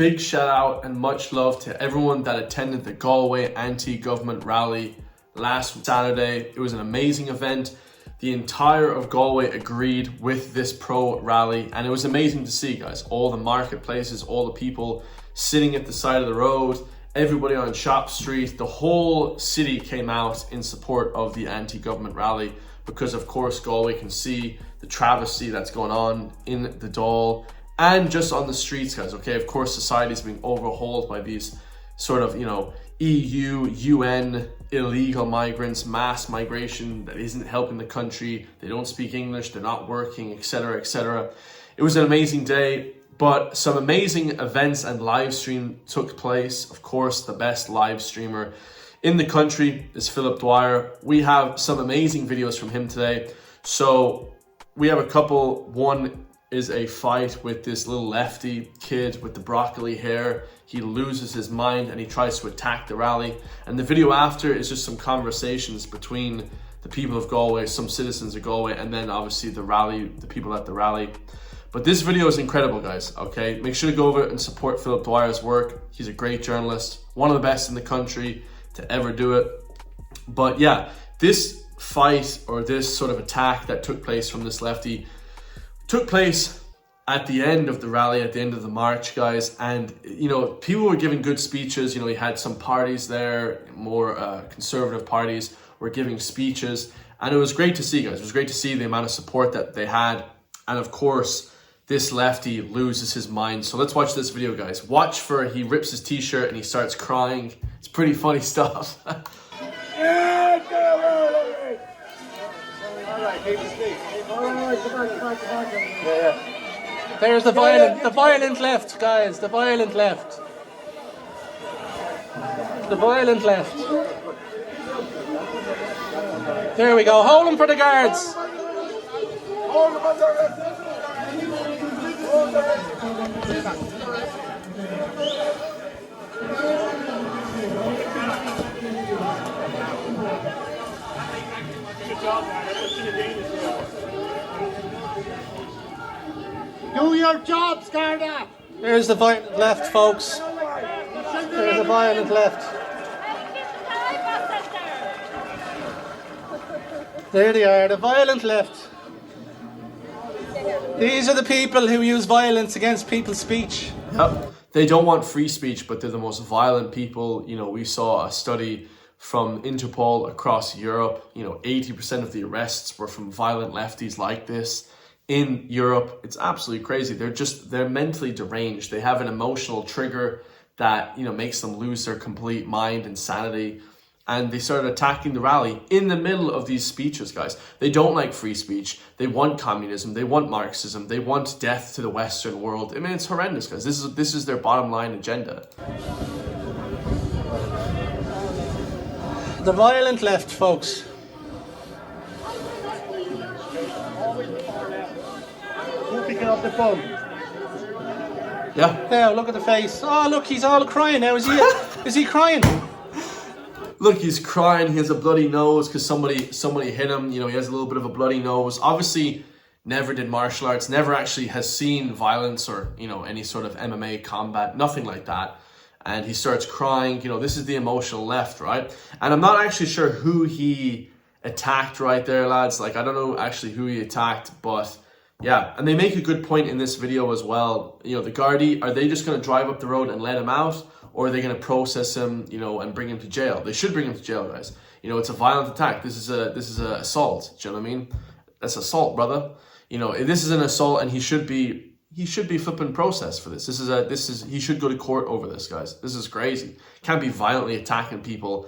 big shout out and much love to everyone that attended the Galway anti-government rally last Saturday. It was an amazing event. The entire of Galway agreed with this pro rally, and it was amazing to see, guys. All the marketplaces, all the people sitting at the side of the road, everybody on Shop Street, the whole city came out in support of the anti-government rally because, of course, Galway can see the travesty that's going on in the Dáil and just on the streets, guys, okay? Of course, society is being overhauled by these sort of, EU, UN, illegal migrants, mass migration that isn't helping the country. They don't speak English, they're not working, etc., etc. It was an amazing day, but some amazing events and live stream took place. Of course, the best live streamer in the country is Philip Dwyer. We have some amazing videos from him today. So we have a couple. One is a fight with this little lefty kid with the broccoli hair. He loses his mind and he tries to attack the rally. And the video after is just some conversations between the people of Galway, some citizens of Galway, and then obviously the rally, the people at the rally. But this video is incredible, guys, okay? Make sure to go over and support Philip Dwyer's work. He's a great journalist, one of the best in the country to ever do it. But yeah, this fight or this sort of attack that took place from this lefty took place at the end of the rally, at the end of the march, guys. And, people were giving good speeches. We had some parties there, more conservative parties were giving speeches. And it was great to see, guys. It was great to see the amount of support that they had. And of course, this lefty loses his mind. So let's watch this video, guys. Watch for he rips his t-shirt and he starts crying. It's pretty funny stuff. There's the violent left, guys. The violent left. The violent left. There we go. Hold him for the guards. Do your jobs, Garda! There's the violent left, folks. There's the violent left. There they are, the violent left. These are the people who use violence against people's speech. Yep. They don't want free speech, but they're the most violent people. We saw a study from Interpol across Europe. 80% of the arrests were from violent lefties like this in Europe. It's absolutely crazy. They're mentally deranged. They have an emotional trigger that, makes them lose their complete mind and sanity. And they started attacking the rally in the middle of these speeches, guys. They don't like free speech. They want communism. They want Marxism. They want death to the Western world. I mean, it's horrendous, guys. This is their bottom line agenda. The violent left, folks. Who's picking up the phone? Yeah. Now, look at the face. Oh, look, he's all crying now. Is he crying? Look, he's crying. He has a bloody nose because somebody hit him. He has a little bit of a bloody nose. Obviously, never did martial arts. Never actually has seen violence or, any sort of MMA combat. Nothing like that. And he starts crying. This is the emotional left, right? And I'm not actually sure who he attacked right there, lads. I don't know actually who he attacked, but yeah. And they make a good point in this video as well. The Gardaí, are they just going to drive up the road and let him out? Or are they going to process him, and bring him to jail? They should bring him to jail, guys. It's a violent attack. This is a assault. Do you know what I mean? That's assault, brother. This is an assault, and he should be flipping processed for this. He should go to court over this, guys. This is crazy. Can't be violently attacking people,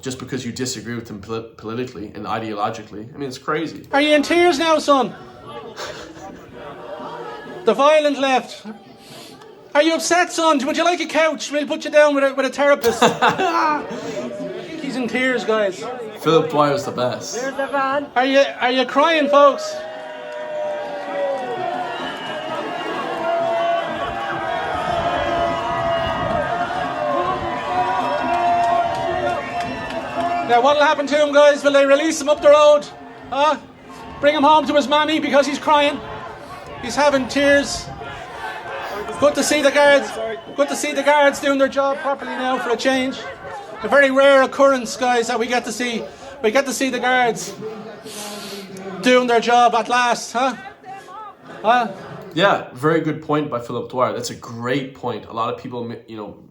just because you disagree with them politically and ideologically. I mean, it's crazy. Are you in tears now, son? The violent left. Are you upset, son? Would you like a couch? We'll put you down with a therapist. He's in tears, guys. Philip Dwyer's the best. There's the van. Are you crying, folks? Now, what'll happen to him, guys? Will they release him up the road? Huh? Bring him home to his mammy because he's crying? He's having tears. Good to see the guards. Good to see the guards doing their job properly now for a change. A very rare occurrence, guys, that we get to see. We get to see the guards doing their job at last, huh? Yeah, very good point by Philip Dwyer. That's a great point. A lot of people,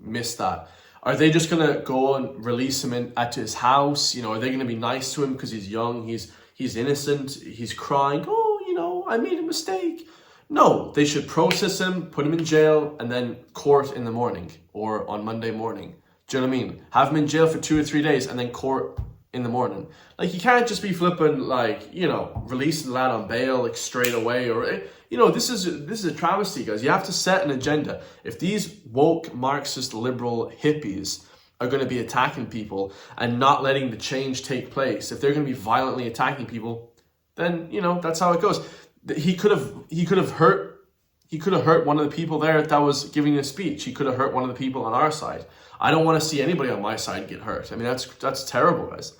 miss that. Are they just gonna go and release him at his house? Are they gonna be nice to him because he's young, he's innocent, he's crying? Oh, I made a mistake. No, they should process him, put him in jail, and then court in the morning or on Monday morning. Do you know what I mean? Have him in jail for 2 or 3 days and then court in the morning. Like, you can't just be flipping, releasing the lad on bail, straight away. Or, this is a travesty, guys. You have to set an agenda. If these woke, Marxist, liberal hippies are going to be attacking people and not letting the change take place, if they're going to be violently attacking people, then, that's how it goes. He could have hurt one of the people there that was giving a speech. He could have hurt one of the people on our side. I don't want to see anybody on my side get hurt. I mean, that's terrible, guys.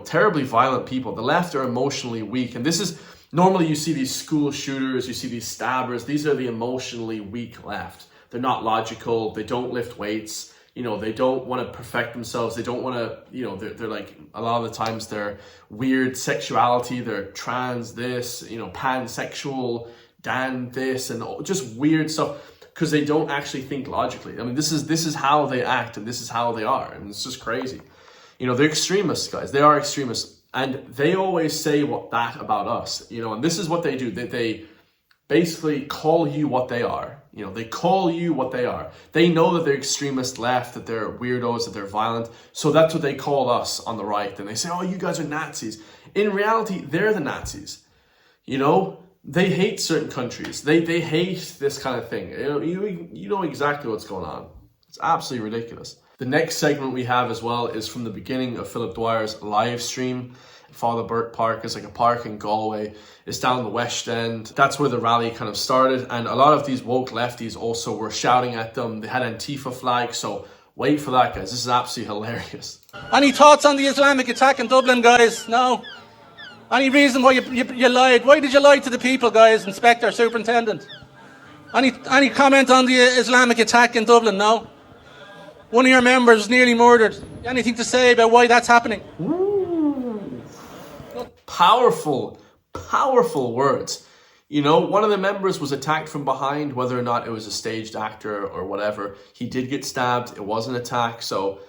Terribly violent people. The left are emotionally weak. And this is, normally you see these school shooters, you see these stabbers. These are the emotionally weak left. They're not logical. They don't lift weights. They don't want to perfect themselves. They don't want to, they're like, a lot of the times they're weird sexuality. They're trans this, pansexual, Dan this, and just weird stuff. Because they don't actually think logically. I mean, this is how they act, and this is how they are, and it's just crazy. They're extremists, guys. They are extremists, and they always say that about us. And this is what they do. They basically call you what they are. They call you what they are. They know that they're extremist left, that they're weirdos, that they're violent. So that's what they call us on the right. And they say, oh, you guys are Nazis. In reality, they're the Nazis. They hate certain countries. They hate this kind of thing. You know exactly what's going on. It's absolutely ridiculous. The next segment we have as well is from the beginning of Philip Dwyer's live stream. Father Burke Park is like a park in Galway. It's down in the West End. That's where the rally kind of started. And a lot of these woke lefties also were shouting at them. They had Antifa flags. So wait for that, guys. This is absolutely hilarious. Any thoughts on the Islamic attack in Dublin, guys? No? Any reason why you lied? Why did you lie to the people, guys? Inspector, Superintendent? Any comment on the Islamic attack in Dublin? No? One of your members was nearly murdered. Anything to say about why that's happening? Ooh. Powerful words. One of the members was attacked from behind, whether or not it was a staged actor or whatever. He did get stabbed. It was an attack. So,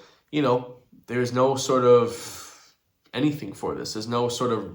there's no sort of anything for this. There's no sort of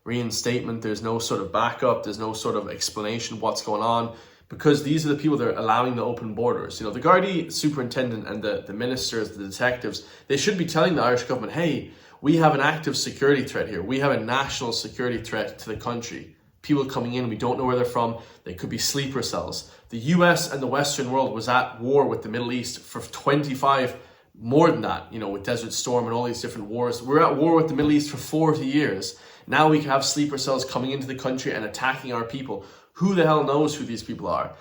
reinstatement. There's no sort of backup. There's no sort of explanation what's going on, because these are the people that are allowing the open borders. The Gardaí superintendent and the ministers, the detectives, they should be telling the Irish government, hey, we have an active security threat here. We have a national security threat to the country. People coming in, we don't know where they're from. They could be sleeper cells. The US and the Western world was at war with the Middle East for 25, more than that, with Desert Storm and all these different wars. We're at war with the Middle East for 40 years. Now we can have sleeper cells coming into the country and attacking our people. Who the hell knows who these people are?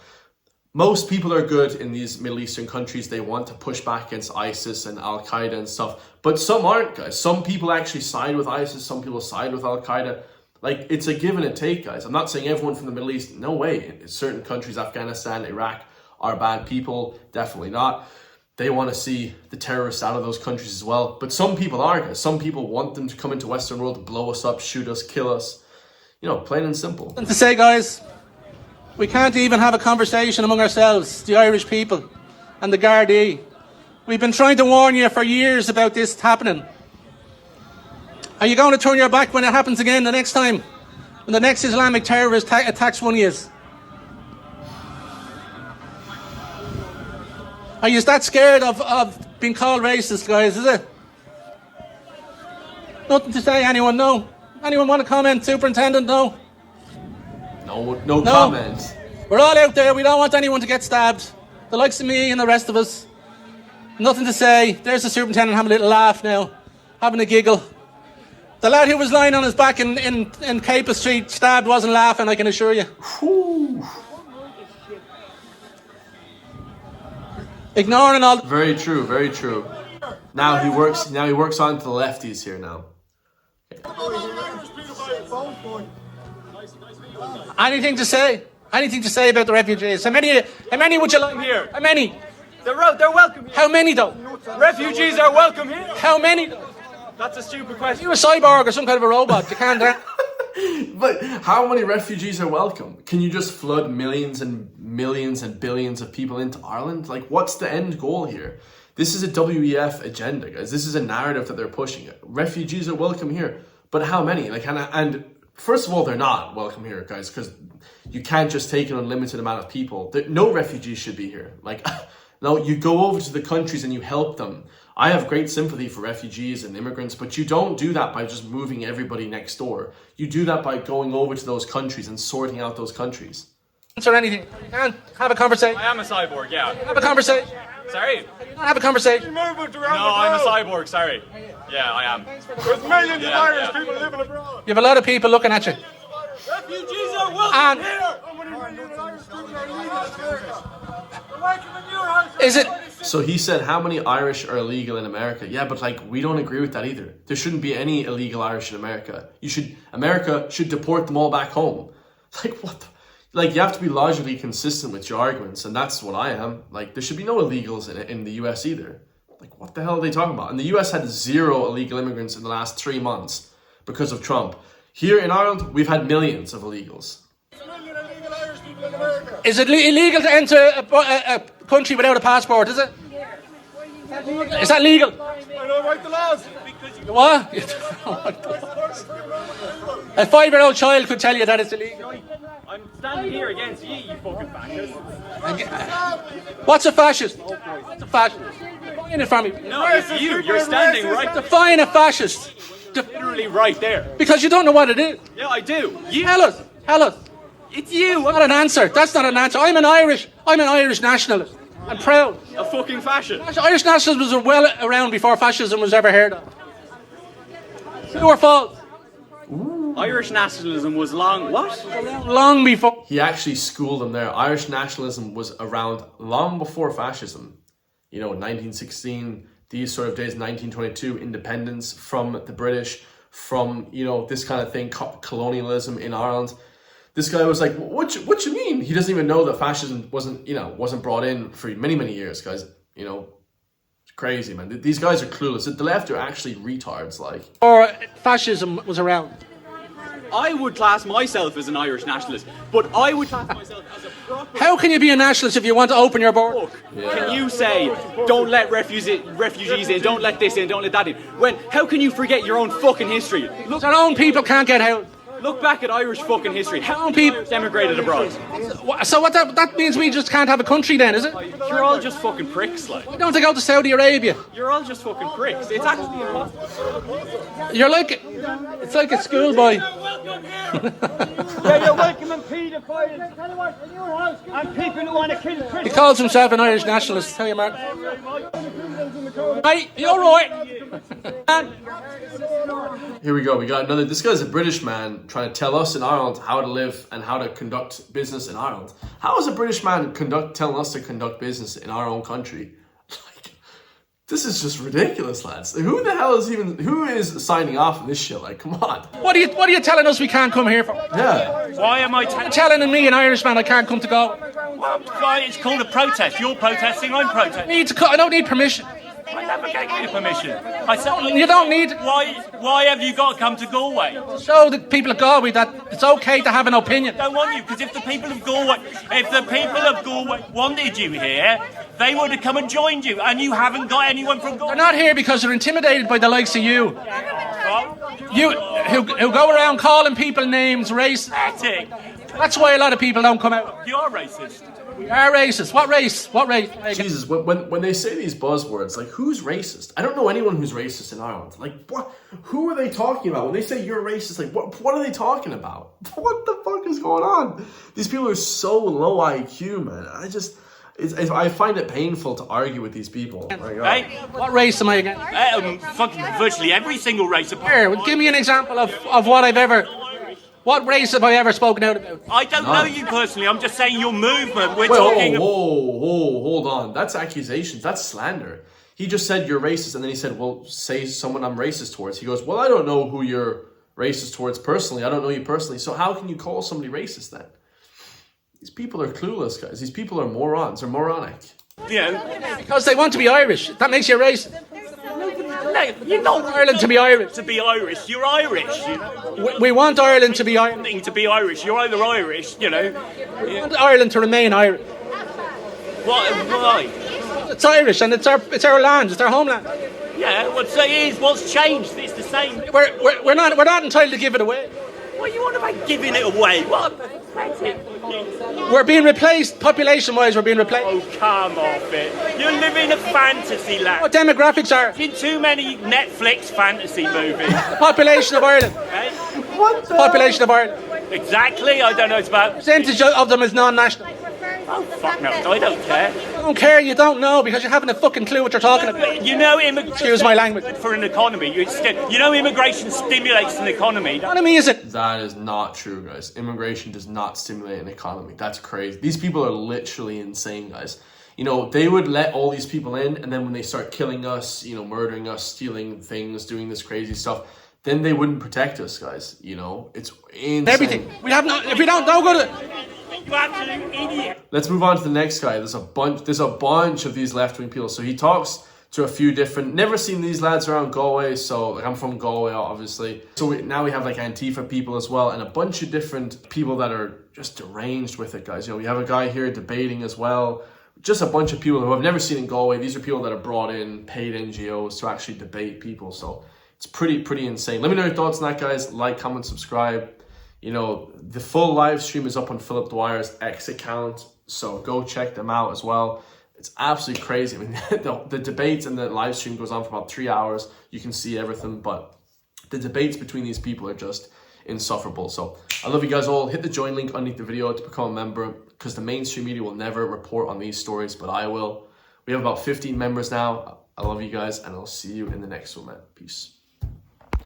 Most people are good in these Middle Eastern countries. They want to push back against ISIS and Al-Qaeda and stuff. But some aren't, guys. Some people actually side with ISIS. Some people side with Al-Qaeda. Like, it's a give and a take, guys. I'm not saying everyone from the Middle East. No way. In certain countries, Afghanistan, Iraq, are bad people. Definitely not. They want to see the terrorists out of those countries as well. But some people are, guys. Some people want them to come into Western world to blow us up, shoot us, kill us. Plain and simple. And to say, guys, we can't even have a conversation among ourselves, the Irish people and the Gardaí. We've been trying to warn you for years about this happening. Are you going to turn your back when it happens again the next time? When the next Islamic terrorist attacks one of you? Are you that scared of being called racist, guys, is it? Nothing to say, anyone? No? Anyone want to comment, Superintendent? No? No comment. We're all out there. We don't want anyone to get stabbed. The likes of me and the rest of us. Nothing to say. There's the Superintendent having a little laugh now. Having a giggle. The lad who was lying on his back in Capel Street stabbed wasn't laughing, I can assure you. Whew. Ignoring all... Very true, very true. Now he works on to the lefties here now. Anything to say? Anything to say about the refugees? How many would you like here? How many? They're welcome here. How many though? Refugees are welcome here. How many though? That's a stupid Are question. you a cyborg or some kind of a robot? You can't. But how many refugees are welcome? Can you just flood millions and millions and billions of people into Ireland? Like, what's the end goal here? This is a WEF agenda, guys. This is a narrative that they're pushing. Refugees are welcome here. But how many? Like, and first of all, they're not welcome here, guys, because you can't just take an unlimited amount of people. No refugees should be here. Like, no, you go over to the countries and you help them. I have great sympathy for refugees and immigrants, but you don't do that by just moving everybody next door. You do that by going over to those countries and sorting out those countries. Answer anything. You can't have a conversation. I am a cyborg, yeah. Have a conversation. Sorry? Have a conversation. No, I'm a cyborg, sorry. Yeah, I am. There's millions of Irish people living abroad. You have a lot of people looking at you. Refugees are welcome And here. How many millions of Irish people are illegal in America? They're welcome in your house. is it? So he said, how many Irish are illegal in America? Yeah, but like, we don't agree with that either. There shouldn't be any illegal Irish in America. America should deport them all back home. Like, what the? Like, you have to be logically consistent with your arguments, and that's what I am. Like, there should be no illegals in the US either. Like, what the hell are they talking about? And the US had 0 illegal immigrants in the last 3 months because of Trump. Here in Ireland, we've had millions of illegals. There's a million illegal Irish people in America. Is it illegal to enter a country without a passport? Is it? Is that legal? I don't write the laws. What? A 5-year-old child could tell you that it's illegal. I'm standing here against you fucking fascists. What's a fascist? What's a fascist? Define it for me. No, it's you. You're standing right Define a fascist. literally right there. Because you don't know what it is. Yeah, I do. You. Tell us. Tell us. It's you. Not an answer. That's not an answer. I'm an Irish nationalist. I'm proud. A fucking fascist. Irish nationalism was well around before fascism was ever heard of. True or false? Irish nationalism was long. What? Long before. He actually schooled them there. Irish nationalism was around long before fascism. You know, 1916, these sort of days, 1922, independence from the British, from, you know, this kind of thing, colonialism in Ireland. This guy was like, what you mean? He doesn't even know that fascism wasn't brought in for many, many years, guys. You know, it's crazy, man. These guys are clueless. The left are actually retards, like. Or fascism was around. I would class myself as an Irish nationalist, but I would class myself as a proper. How can you be a nationalist if you want to open your border? Can you say, don't let refugees in, don't let this in, don't let that in? How can you forget your own fucking history? Look, our own people can't get out. Look back at Irish fucking history. How people people emigrated abroad? So what that means we just can't have a country then, is it? You're all just fucking pricks, like. Why don't they go to Saudi Arabia? You're all just fucking pricks. It's actually impossible. You're like, it's like a schoolboy. Yeah, you're welcoming paedophiles in your house and people who want to kill He Christians. calls himself an Irish nationalist. How you, Mark? Hey, you're right. Here we go. We got another. This guy's a British man trying to tell us in Ireland how to live and how to conduct business in Ireland. How is a British man telling us to conduct business in our own country? Like, this is just ridiculous, lads. Who the hell who is signing off on this shit? Like, come on. What are you telling us we can't come here for? Yeah. Why am I Telling me, an Irishman, I can't come to go. It's called a protest. You're protesting, I'm protesting. I don't need permission. I never gave you permission. I said, You don't need why have you got to come to Galway? to show the people of Galway that it's okay to have an opinion. I don't want you, because if the people of Galway wanted you here, they would have come and joined you, and you haven't got anyone from They're Galway. not here because they're intimidated by the likes of you. What? You who go around calling people names, race. Pathetic. That's why a lot of people don't come out. You're racist. We are racist. What race? What race? Jesus, when they say these buzzwords, like, who's racist? I don't know anyone who's racist in Ireland. Like, what? Who are they talking about? When they say you're racist, like, what are they talking about? What the fuck is going on? These people are so low IQ, man. I find it painful to argue with these people. Hey? What race am I against? Fucking virtually every single race. Here, give me an example of what I've ever. What race have I ever spoken out about? I don't know you personally. I'm just saying your movement. We're Wait, talking. hold on. That's accusations. That's slander. He just said you're racist, and then he said, well, say someone I'm racist towards. He goes, well, I don't know who you're racist towards personally. I don't know you personally. So how can you call somebody racist then? These people are clueless, guys. These people are morons. They're moronic. You know, Because they want to be Irish. That makes you racist. no, you're not Ireland to be Irish. to be Irish. You're Irish. You know, We want Ireland to be Irish. wanting to be Irish. You're either Irish. You know, We want Ireland to remain Irish. why? It's Irish and it's our land. It's our homeland. Yeah, what's changed? It's the same. We're not entitled to give it away. What you want about giving it away? What? Pathetic. We're being replaced, population-wise, we're being replaced. Oh, come off it. You're living a fantasy land. What demographics are? In too many Netflix fantasy movies. The population of Ireland. Eh? The population of Ireland. Exactly. I don't know. It's about. Percentage of them is non-national. Oh fuck no! I don't care. You don't care, you don't know, because you haven't a fucking clue what you're talking about. You know, immigration. Excuse my language. For an economy, you know, immigration stimulates an economy. Economy is it? That is not true, guys. Immigration does not stimulate an economy. That's crazy. These people are literally insane, guys. You know, they would let all these people in, and then when they start killing us, you know, murdering us, stealing things, doing this crazy stuff, then they wouldn't protect us, guys. You know, it's insane. Everything. We have no. If we don't go to. You absolute idiot. Let's move on to the next guy. There's a bunch of these left-wing people. So he talks to a few different, never seen these lads around Galway. So like, I'm from Galway, obviously. So now we have like Antifa people as well, and a bunch of different people that are just deranged with it, guys. You know, we have a guy here debating as well. Just a bunch of people who I've never seen in Galway. These are people that are brought in, paid NGOs to actually debate people. So it's pretty insane. Let me know your thoughts on that, guys. Like, comment, subscribe. You know, the full live stream is up on Philip Dwyer's X account, so go check them out as well. It's absolutely crazy. I mean, the debates and the live stream goes on for about 3 hours. You can see everything, but the debates between these people are just insufferable. So I love you guys all. Hit the join link underneath the video to become a member, because the mainstream media will never report on these stories, but I will. We have about 15 members now. I love you guys, and I'll see you in the next one, man. Peace.